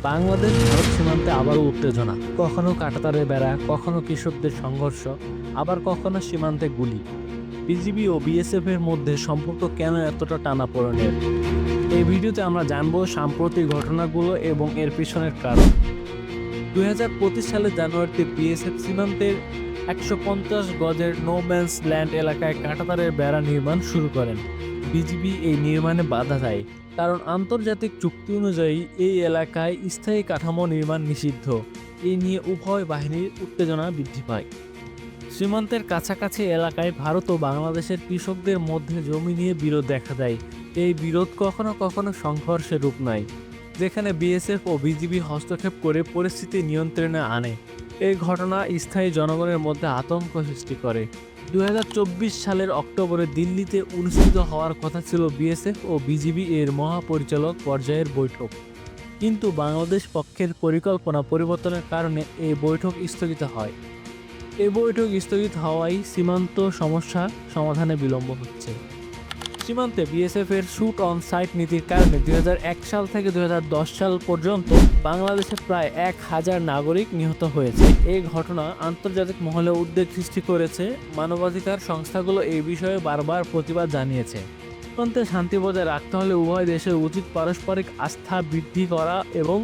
বাংলাদেশ ভারত সীমান্তে আবারও উত্তেজনা, কখনো কাঁটাতারের বেড়া, কখনো কৃষকদের সংঘর্ষ, আবার কখনো সীমান্তে গুলি। বিজিবি ও বিএসএফ এর মধ্যে সম্পর্ক কেন এতটা টানাপোড়েনের? এই ভিডিওতে আমরা জানবো সাম্প্রতিক ঘটনাগুলো এবং এর পিছনের কারণ। 2025 সালের জানুয়ারিতে বিএসএফ সীমান্তের 150 গজের নো ম্যানস ল্যান্ড এলাকায় কাঁটাতারের বেড়া নির্মাণ শুরু করেন। বিজিবি এই নির্মাণে বাধা দেয়, কারণ আন্তর্জাতিক চুক্তি অনুযায়ী এই এলাকায় স্থায়ী কাঠামো নির্মাণ নিষিদ্ধ। এই নিয়ে উভয় বাহিনীর উত্তেজনা বৃদ্ধি পায়। সীমান্তের কাছাকাছি এলাকায় ভারত ও বাংলাদেশের কৃষকদের মধ্যে জমি নিয়ে বিরোধ দেখা দেয়। এই বিরোধ কখনো কখনো সংঘর্ষের রূপ নেয়, যেখানে বিএসএফ ও বিজিবি হস্তক্ষেপ করে পরিস্থিতি নিয়ন্ত্রণে আনে। এই ঘটনা স্থায়ী জনগণের মধ্যে আতঙ্ক সৃষ্টি করে। 2024 সালের অক্টোবরে দিল্লিতে অনুষ্ঠিত হওয়ার কথা ছিল বিএসএফ ও বিজিবি এর মহাপরিচালক পর্যায়ের বৈঠক, কিন্তু বাংলাদেশ পক্ষের পরিকল্পনা পরিবর্তনের কারণে এই বৈঠক স্থগিত হয়। এই বৈঠক স্থগিত হওয়ায় সীমান্ত সমস্যা সমাধানে বিলম্ব হচ্ছে। সীমান্তে বিএসএফ এর শুট অন সাইট নীতির কারণে 2001 সাল থেকে 2010 সাল পর্যন্ত বাংলাদেশে প্রায় 1000 নাগরিক নিহত হয়েছে। এই ঘটনা আন্তর্জাতিক মহলে উদ্বেগ সৃষ্টি করেছে। মানবাধিকার সংস্থাগুলো এই বিষয়ে বারবার প্রতিবাদ জানিয়েছে। সীমান্তে শান্তি বজায় রাখতে হলে উভয় দেশের উচিত পারস্পরিক আস্থা বৃদ্ধি করা এবং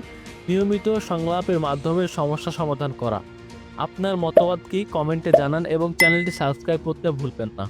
নিয়মিত সংলাপের মাধ্যমে সমস্যা সমাধান করা। আপনার মতামত কি কমেন্টে জানান এবং চ্যানেলটি সাবস্ক্রাইব করতে ভুলবেন না।